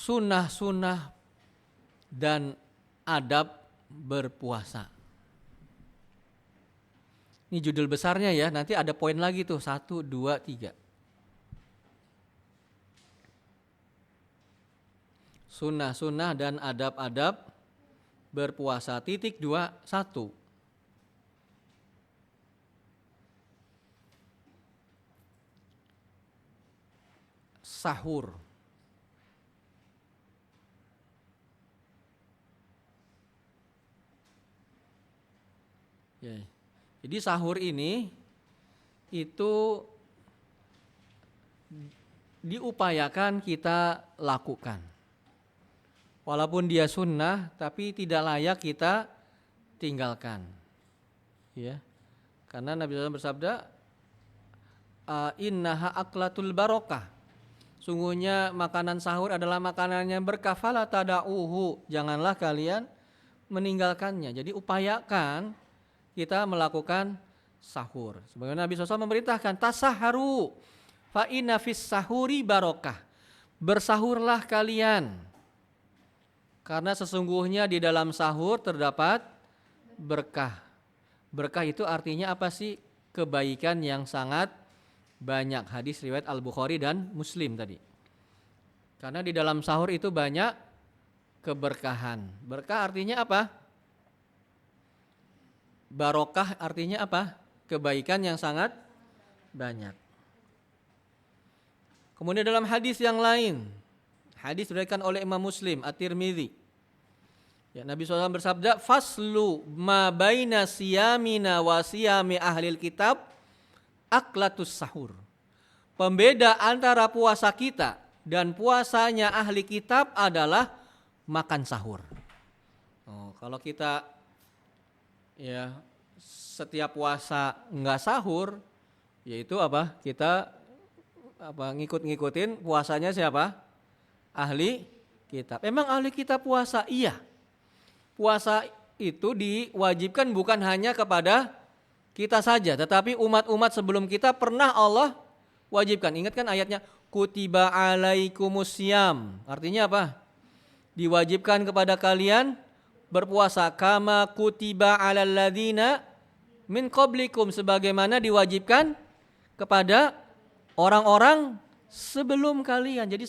sunnah-sunnah dan adab berpuasa. Ini judul besarnya ya, nanti ada poin lagi tuh, 1, 2, 3. Sunnah-sunnah dan adab-adab berpuasa, titik 2, 1. Sahur. Ya. Jadi sahur ini itu diupayakan kita lakukan. Walaupun dia sunnah, tapi tidak layak kita tinggalkan. Ya. Karena Nabi SAW bersabda, innaha aklatul barokah. Sungguhnya makanan sahur adalah makanan yang berkah, fala tada'uhu. Janganlah kalian meninggalkannya. Jadi upayakan kita melakukan sahur. Sebagaimana Nabi SAW memerintahkan, tasaharu fa inna fis sahuri barokah. Bersahurlah kalian, karena sesungguhnya di dalam sahur terdapat berkah. Berkah itu artinya apa sih? Kebaikan yang sangat banyak. Hadis riwayat Al-Bukhari dan Muslim tadi. Karena di dalam sahur itu banyak keberkahan. Berkah artinya apa? Barokah artinya apa? Kebaikan yang sangat banyak. Kemudian dalam hadis yang lain, hadis diriwayatkan oleh Imam Muslim At-Tirmidzi. Ya, Nabi SAW bersabda, faslu ma baina siyamina wa siyami ahlil kitab aklatus sahur. Pembeda antara puasa kita dan puasanya ahli kitab adalah makan sahur. Kalau kita ya setiap puasa enggak sahur, yaitu apa? Kita ngikut-ngikutin puasanya siapa? Ahli kitab. Memang ahli kitab puasa? Iya. Puasa itu diwajibkan bukan hanya kepada kita saja, tetapi umat-umat sebelum kita pernah Allah wajibkan. Ingat kan ayatnya, kutiba alaikumusiyam. Artinya apa? Diwajibkan kepada kalian berpuasa, kama kutiba alal ladzina min qablikum, sebagaimana diwajibkan kepada orang-orang sebelum kalian. Jadi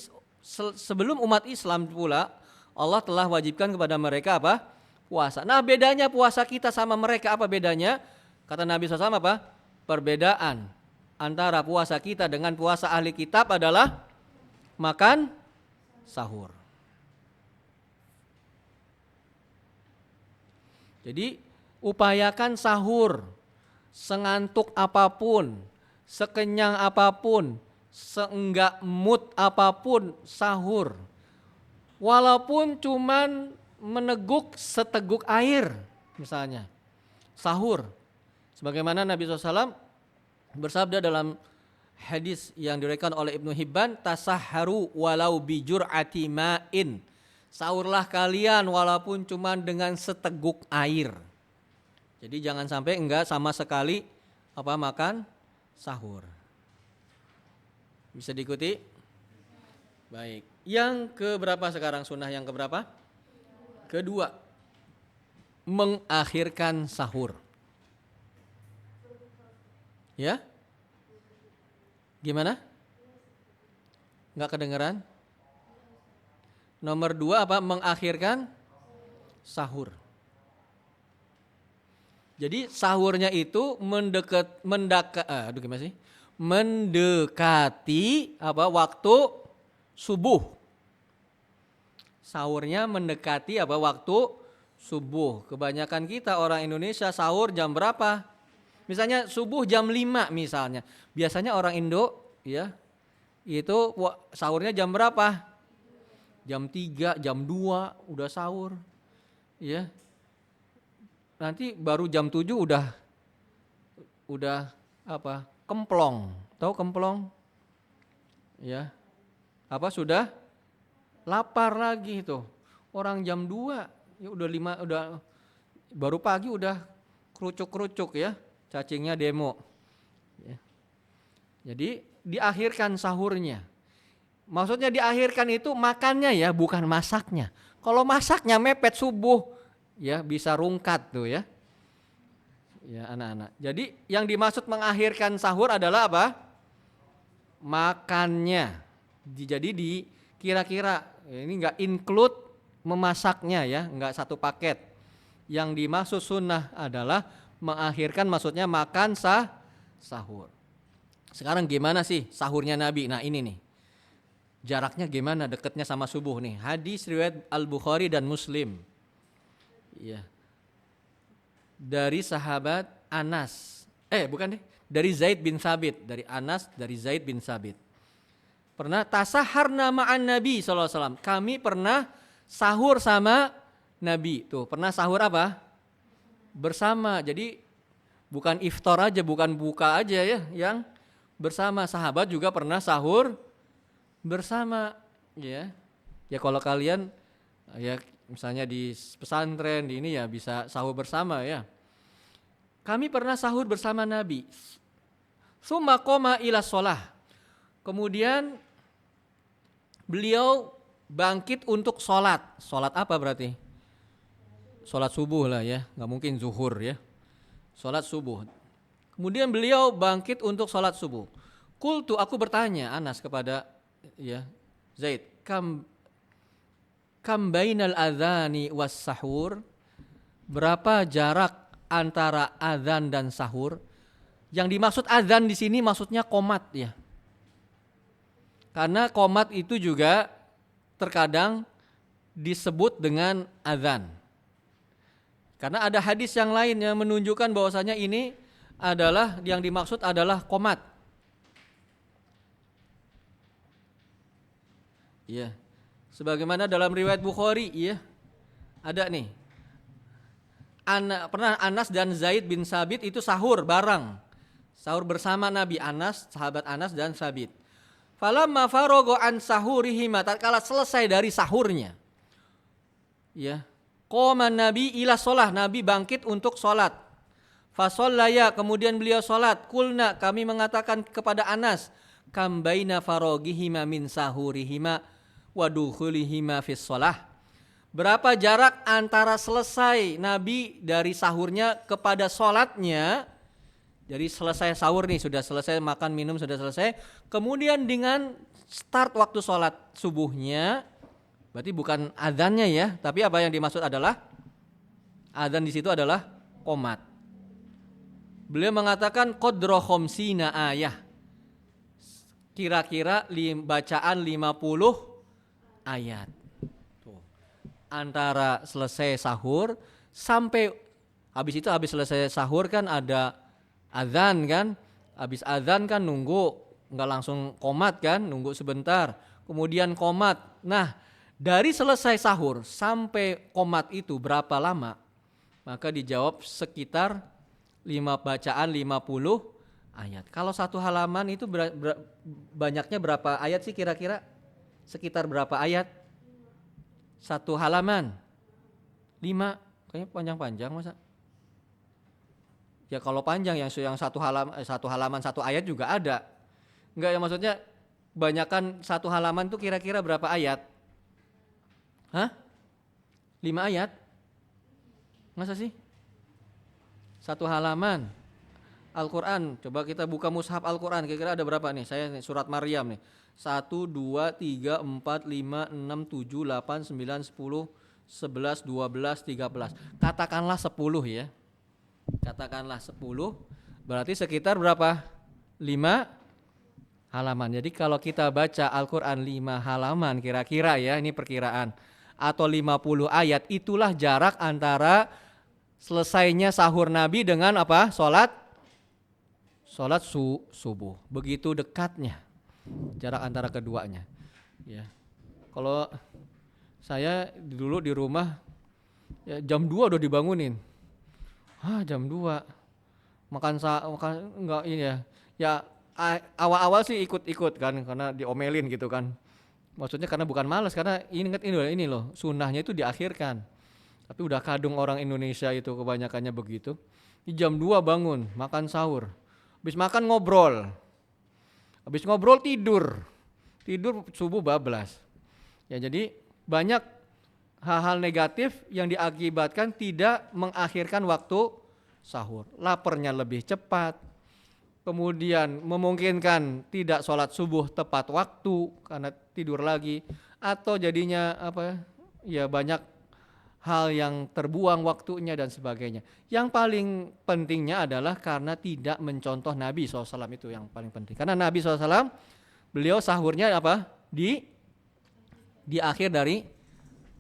sebelum umat Islam pula Allah telah wajibkan kepada mereka apa? Puasa. Nah, bedanya puasa kita sama mereka apa bedanya? Kata Nabi SAW apa? Perbedaan antara puasa kita dengan puasa ahli kitab adalah makan sahur. Jadi upayakan sahur, sengantuk apapun, sekenyang apapun, seenggak mood apapun, sahur. Walaupun cuman meneguk seteguk air misalnya, sahur. Sebagaimana Nabi SAW bersabda dalam hadis yang diriwayatkan oleh Ibnu Hibban, tasahharu walau bijur'ati ma'in. Sahurlah kalian walaupun cuma dengan seteguk air. Jadi jangan sampai enggak sama sekali makan sahur. Bisa diikuti? Baik. Yang keberapa sekarang sunnah yang keberapa? Kedua. Mengakhirkan sahur. Ya? Gimana? Enggak kedengeran? Nomor 2 apa? Mengakhirkan sahur. Jadi sahurnya itu mendekati waktu subuh. Sahurnya mendekati waktu subuh. Kebanyakan kita orang Indonesia sahur jam berapa? Misalnya subuh jam 5 misalnya. Biasanya orang Indo ya itu sahurnya jam berapa? Jam 3, jam 2 udah sahur. Ya. Nanti baru jam 7 udah kemplong. Tahu kemplong? Ya. Sudah lapar lagi itu. Orang jam 2 ya udah baru pagi udah kerucuk-kerucuk ya. Cacingnya demo. Ya. Jadi diakhirkan sahurnya. Maksudnya diakhirkan itu makannya ya, bukan masaknya. Kalau masaknya mepet subuh, ya bisa rungkat tuh ya. Ya anak-anak. Jadi yang dimaksud mengakhirkan sahur adalah apa? Makannya. Jadi di kira-kira ini enggak include memasaknya ya, enggak satu paket. Yang dimaksud sunnah adalah mengakhirkan, maksudnya makan sahur. Sekarang gimana sih sahurnya Nabi? Nah ini nih, jaraknya gimana dekatnya sama subuh nih. Hadis riwayat Al-Bukhari dan Muslim. Iya. Dari sahabat Anas. Bukan deh. Dari Zaid bin Sabit. Dari Anas, dari Zaid bin Sabit. Pernah tasaharna ma'an Nabi SAW. Kami pernah sahur sama Nabi. Tuh, pernah sahur apa? Bersama. Jadi bukan iftar aja, bukan buka aja ya, yang bersama. Sahabat juga pernah sahur bersama, ya. Ya kalau kalian ya misalnya di pesantren di ini ya bisa sahur bersama ya. Kami pernah sahur bersama Nabi. Summa qoma ila shalah. Kemudian beliau bangkit untuk sholat. Sholat apa berarti? Sholat subuh lah ya, nggak mungkin zuhur ya. Sholat subuh. Kemudian beliau bangkit untuk sholat subuh. Qultu, aku bertanya Anas kepada ya Zaid, kam bainal adzani was sahur, berapa jarak antara adzan dan sahur? Yang dimaksud adzan di sini maksudnya qomat ya. Karena qomat itu juga terkadang disebut dengan adzan. Karena ada hadis yang lain yang menunjukkan bahwasanya ini adalah yang dimaksud adalah qomat. Iya. Sebagaimana dalam riwayat Bukhari, iya. Ada nih. Pernah Anas dan Zaid bin Sabit itu sahur bareng. Sahur bersama Nabi. Anas, sahabat Anas dan Sabit. Falamma farogo an sahurihima, tatkala selesai dari sahurnya. Ya. Qoma Nabi ila sholah, Nabi bangkit untuk sholat. Fashollaya, kemudian beliau sholat. Kulna, kami mengatakan kepada Anas, kam baina farogihima min sahurihima wadukhulihima fis sholah. Berapa jarak antara selesai Nabi dari sahurnya kepada sholatnya. Jadi selesai sahur nih, sudah selesai makan minum sudah selesai. Kemudian dengan start waktu sholat subuhnya, berarti bukan adzannya ya, tapi apa yang dimaksud adalah adzan di situ adalah qomat. Beliau mengatakan qadra khamsina ayah. Kira-kira bacaan 50 ayat. Tuh. Antara selesai sahur sampai habis selesai sahur kan ada adzan kan. Habis adzan kan nunggu, enggak langsung qomat kan, nunggu sebentar. Kemudian qomat. Nah, dari selesai sahur sampai qomat itu berapa lama? Maka dijawab sekitar bacaan 50 ayat. Kalau satu halaman itu banyaknya berapa ayat sih kira-kira? Sekitar berapa ayat? Satu halaman 5, kayaknya panjang-panjang masa? Ya kalau panjang yang satu halaman satu ayat juga ada. Enggak ya, maksudnya banyakan satu halaman tuh kira-kira berapa ayat? Hah? 5 ayat? Masa sih? Satu halaman Al-Quran, coba kita buka mushaf Al-Quran, kira-kira ada berapa nih? Saya nih, surat Maryam nih. 1, 2, 3, 4, 5, 6, 7, 8, 9, 10, 11, 12, 13. Katakanlah 10 ya. Katakanlah 10, berarti sekitar berapa? 5 halaman. Jadi kalau kita baca Al-Quran 5 halaman kira-kira ya, ini perkiraan. Atau 50 ayat, itulah jarak antara selesainya sahur Nabi dengan apa? Sholat subuh. Begitu dekatnya jarak antara keduanya. Ya. Kalau saya dulu di rumah ya, jam 2 udah dibangunin. Jam 2. Makan enggak ini ya. Ya awal-awal sih ikut kan karena diomelin gitu kan. Maksudnya karena bukan malas, karena ini loh, sunnahnya itu diakhirkan. Tapi udah kadung orang Indonesia itu kebanyakannya begitu. Di jam 2 bangun, makan sahur. Habis makan ngobrol. Habis ngobrol tidur. tidur subuh bablas. Ya, jadi banyak hal-hal negatif yang diakibatkan tidak mengakhirkan waktu sahur. Laparnya lebih cepat, kemudian memungkinkan tidak sholat subuh tepat waktu karena tidur lagi, atau jadinya ya banyak hal yang terbuang waktunya dan sebagainya. Yang paling pentingnya adalah karena tidak mencontoh Nabi SAW, itu yang paling penting. Karena Nabi SAW beliau sahurnya di akhir dari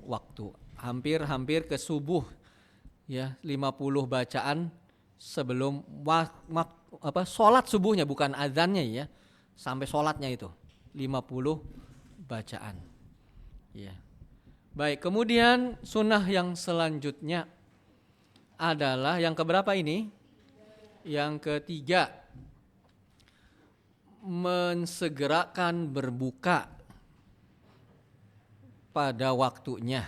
waktu, hampir ke subuh, ya 50 bacaan sebelum sholat subuhnya, bukan azannya ya, sampai sholatnya itu 50 bacaan. Ya. Baik, kemudian sunnah yang selanjutnya adalah yang keberapa ini? Yang ketiga, mensegerakan berbuka pada waktunya.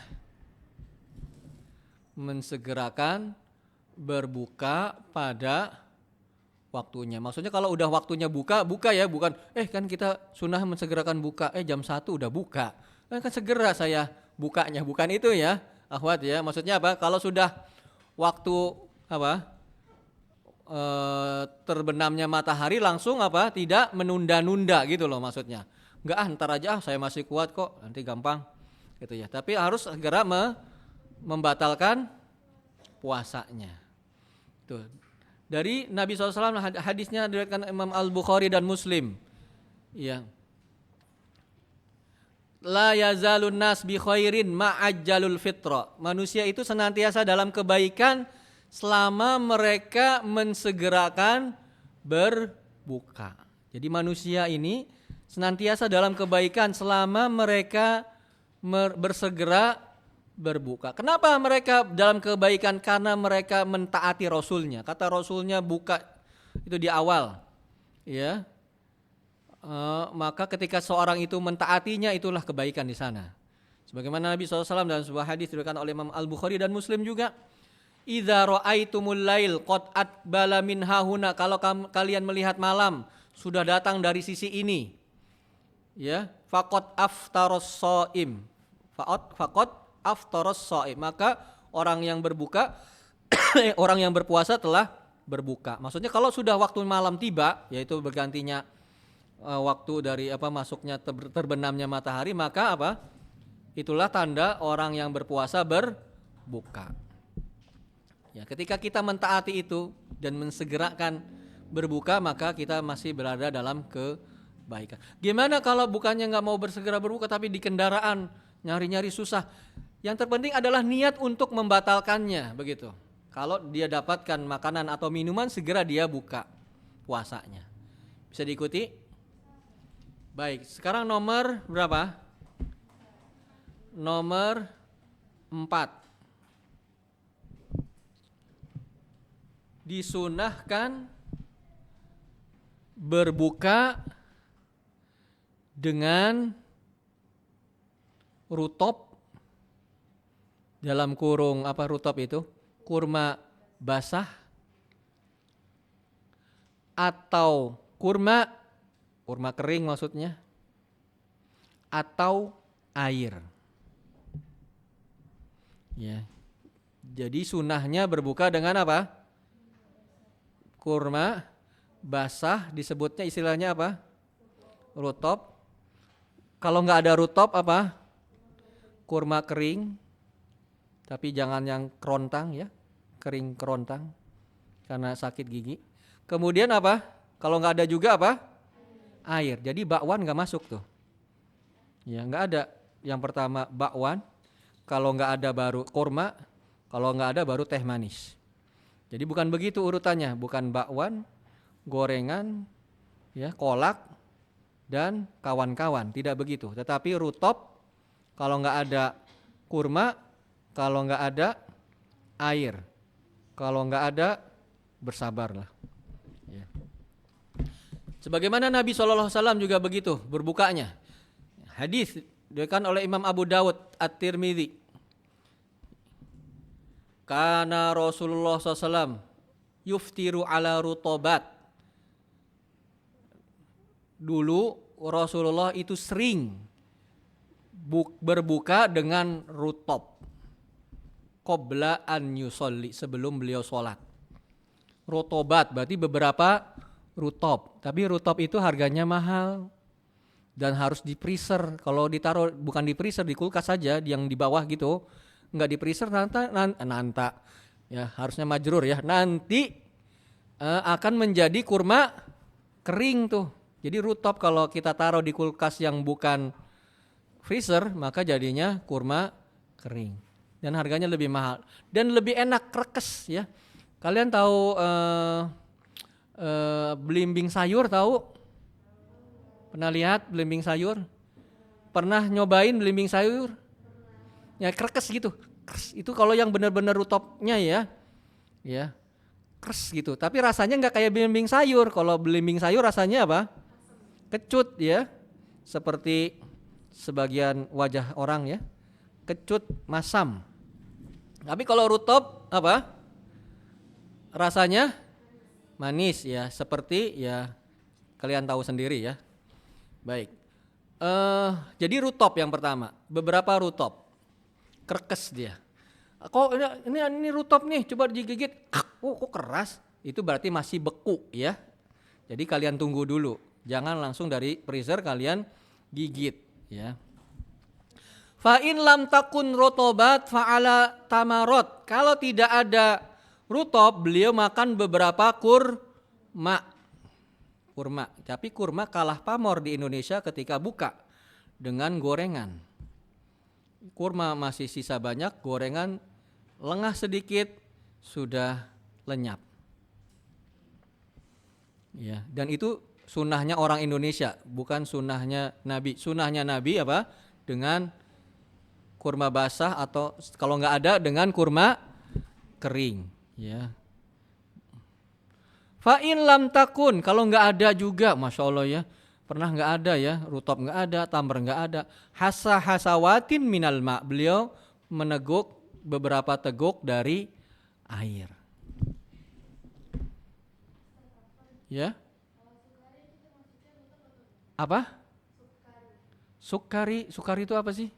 Mensegerakan berbuka pada waktunya. Maksudnya kalau udah waktunya buka ya, bukan kan kita sunnah mensegerakan buka, jam 1 udah buka. Kan segera saya bukanya, bukan itu ya, akhwat ya. Maksudnya apa? Kalau sudah waktu terbenamnya matahari langsung tidak menunda-nunda gitu loh maksudnya. Enggak, ntar aja saya masih kuat kok, nanti gampang gitu ya. Tapi harus segera membatalkan puasanya. Tuh. Dari Nabi SAW hadisnya diriwayatkan Imam Al-Bukhari dan Muslim. Ya. La yazalun nas bi khairin ma'ajjalul fitra. Manusia itu senantiasa dalam kebaikan selama mereka mensegerakan berbuka. Jadi manusia ini senantiasa dalam kebaikan selama mereka bersegera berbuka. Kenapa mereka dalam kebaikan? Karena mereka mentaati Rasulnya. Kata Rasulnya buka itu di awal, ya. Maka ketika seorang itu mentaatinya, itulah kebaikan di sana. Sebagaimana Nabi SAW dalam sebuah hadis diriwayatkan oleh Imam Al-Bukhari dan Muslim juga, idza ra'aitumul lail qad atbala min hahuna, kalau kalian melihat malam sudah datang dari sisi ini, ya, faqad aftaras shaim, faqad aftaras shaim, maka orang yang berbuka orang yang berpuasa telah berbuka. Maksudnya kalau sudah waktu malam tiba, yaitu bergantinya waktu dari masuknya terbenamnya matahari, maka itulah tanda orang yang berpuasa berbuka. Ya, ketika kita mentaati itu dan mensegerakan berbuka, maka kita masih berada dalam kebaikan. Gimana kalau bukannya nggak mau bersegera berbuka tapi di kendaraan nyari-nyari susah? Yang terpenting adalah niat untuk membatalkannya, begitu. Kalau dia dapatkan makanan atau minuman, segera dia buka puasanya. Bisa diikuti? Baik, sekarang nomor berapa? Nomor 4. Disunahkan berbuka dengan rutop, dalam kurung rutop itu? Kurma basah atau kurma kering maksudnya, atau air. Ya. Jadi sunahnya berbuka dengan apa? Kurma basah, disebutnya istilahnya apa? Rutop. Kalau nggak ada rutop kurma kering, tapi jangan yang kerontang ya, kering kerontang karena sakit gigi. Kemudian kalau nggak ada juga air. Jadi bakwan nggak masuk tuh. Ya, nggak ada. Yang pertama bakwan, kalau nggak ada baru kurma, kalau nggak ada baru teh manis. Jadi bukan begitu urutannya, bukan bakwan, gorengan, ya, kolak dan kawan-kawan, tidak begitu. Tetapi rutop, kalau nggak ada kurma, kalau nggak ada air, kalau nggak ada bersabarlah. Ya. Sebagaimana Nabi SAW juga begitu berbukanya. Hadis diriwayatkan oleh Imam Abu Dawud At-Tirmidzi. Kana Rasulullah SAW yuftiru ala rutobat. Dulu Rasulullah itu sering berbuka dengan rutop qabla an yusolli, sebelum beliau sholat. Rotobat berarti beberapa rutop, tapi rutop itu harganya mahal dan harus di freezer. Kalau ditaruh bukan di freezer, di kulkas saja yang di bawah gitu, nggak di freezer nanti ya harusnya majrur ya, nanti akan menjadi kurma kering tuh. Jadi rutop kalau kita taruh di kulkas yang bukan freezer maka jadinya kurma kering dan harganya lebih mahal dan lebih enak, rekes ya. Kalian tahu belimbing sayur, tahu? Pernah lihat belimbing sayur? Pernah nyobain belimbing sayur? Ya kerekes gitu. Kres, itu kalau yang benar-benar rutopnya ya kres gitu. Tapi rasanya nggak kayak belimbing sayur. Kalau belimbing sayur rasanya apa? Kecut ya, seperti sebagian wajah orang ya, kecut, masam. Tapi kalau rutop apa? Rasanya manis ya, seperti ya kalian tahu sendiri ya. Baik. Jadi rutop yang pertama, beberapa rutop, kerekes dia. Kok ini rutop nih, coba digigit, kok keras? Itu berarti masih beku ya. Jadi kalian tunggu dulu, jangan langsung dari freezer kalian gigit ya. Fa in lam takun rotobat fa'ala tamarot. Kalau tidak ada rutop, beliau makan beberapa kurma. Tapi kurma kalah pamor di Indonesia ketika buka dengan gorengan. Kurma masih sisa banyak, gorengan lengah sedikit sudah lenyap. Ya, dan itu sunnahnya orang Indonesia, bukan sunnahnya Nabi. Sunnahnya Nabi apa? Dengan kurma basah atau kalau nggak ada dengan kurma kering. Ya. Fa in lam takun, kalau nggak ada juga, masya Allah ya, pernah nggak ada ya, rutop nggak ada, tamar nggak ada. Hasawatin minal ma, beliau meneguk beberapa teguk dari air. Ya. Apa? Sukari itu apa sih?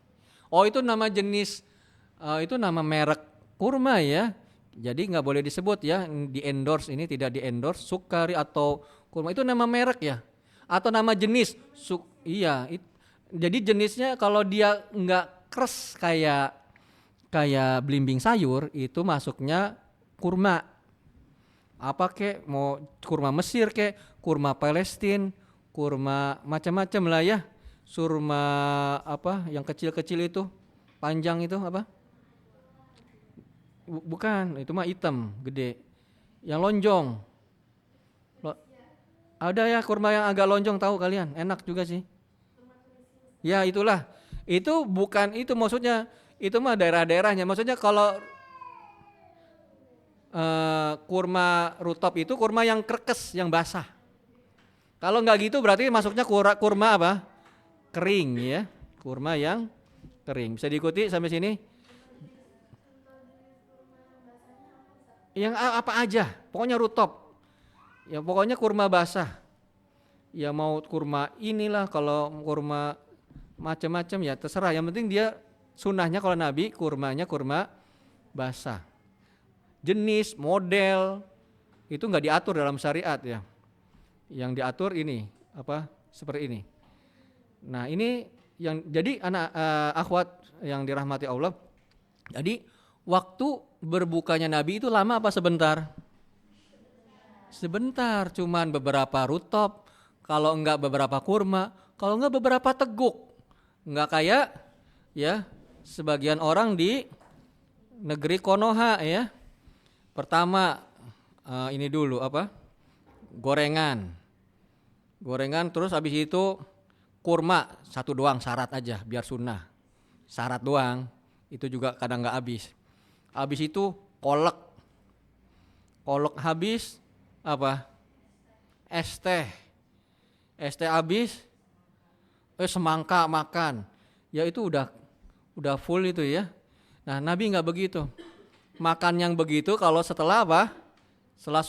Oh itu nama jenis, itu nama merek kurma ya. Jadi nggak boleh disebut ya, di endorse, ini tidak di endorse. Sukari atau kurma itu nama merek ya, atau nama jenis. Iya. Jadi jenisnya kalau dia nggak keras kayak belimbing sayur itu masuknya kurma. Apa kek, mau kurma Mesir kek, kurma Palestina, kurma macam-macam lah ya. Surma apa yang kecil-kecil itu, panjang itu apa? Bukan, itu mah hitam, gede. Yang lonjong. Ada ya kurma yang agak lonjong, tahu kalian? Enak juga sih. Ya itulah. Itu bukan itu maksudnya. Itu mah daerah-daerahnya. Maksudnya kalau kurma rutop itu kurma yang kerekes, yang basah. Kalau nggak gitu berarti masuknya kurma apa? Kering ya. Kurma yang kering. Bisa diikuti sampai sini? Yang apa aja, pokoknya rutop. Ya pokoknya kurma basah. Ya mau kurma inilah, kalau kurma macam-macam ya terserah. Yang penting dia sunnahnya kalau Nabi kurmanya kurma basah. Jenis, model itu nggak diatur dalam syariat ya. Yang diatur ini apa? Seperti ini. Nah ini yang jadi anak akhwat yang dirahmati Allah. Jadi waktu berbukanya Nabi itu lama apa sebentar? Sebentar, cuman beberapa rutop, kalau enggak beberapa kurma, kalau enggak beberapa teguk. Enggak kayak ya sebagian orang di negeri Konoha ya. Pertama ini dulu apa? Gorengan terus habis itu kurma satu doang, syarat aja biar sunnah. Syarat doang, itu juga kadang enggak habis. Habis itu kolak habis apa? Es teh habis, semangka makan. Ya itu udah full itu ya. Nah Nabi nggak begitu. Makan yang begitu kalau setelah apa? Setelah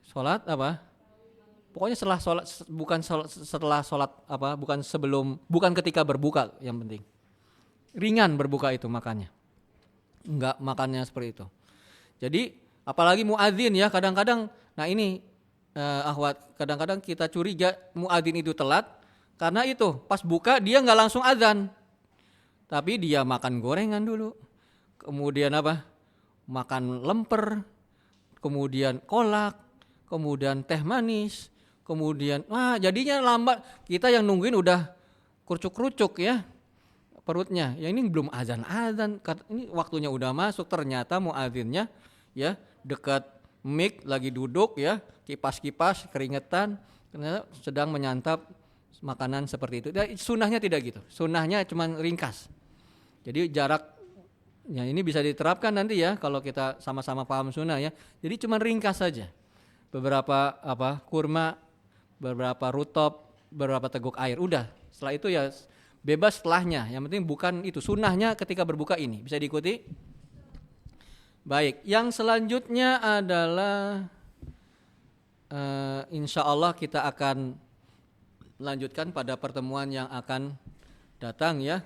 sholat apa? Pokoknya setelah sholat, setelah sholat apa, bukan ketika berbuka yang penting. Ringan berbuka itu makannya, enggak makannya seperti itu. Jadi apalagi muadzin ya, kadang-kadang, nah ini akhwat, kadang-kadang kita curiga muadzin itu telat karena itu pas buka dia nggak langsung azan, tapi dia makan gorengan dulu, kemudian apa, makan lemper, kemudian kolak, kemudian teh manis, kemudian jadinya lambat. Kita yang nungguin udah kerucuk-kerucuk ya perutnya. Ya ini belum azan-azan, ini waktunya udah masuk, ternyata muadzinnya ya dekat mic lagi duduk ya, kipas-kipas keringetan, ternyata sedang menyantap makanan seperti itu. Sunnahnya tidak gitu. Sunnahnya cuma ringkas. Jadi jarak ya ini bisa diterapkan nanti ya kalau kita sama-sama paham sunnah ya. Jadi cuma ringkas saja. Beberapa kurma, beberapa rutop, beberapa teguk air. Udah, setelah itu ya bebas setelahnya. Yang penting bukan itu, sunnahnya ketika berbuka ini. Bisa diikuti? Baik, yang selanjutnya adalah insya Allah kita akan lanjutkan pada pertemuan yang akan datang ya.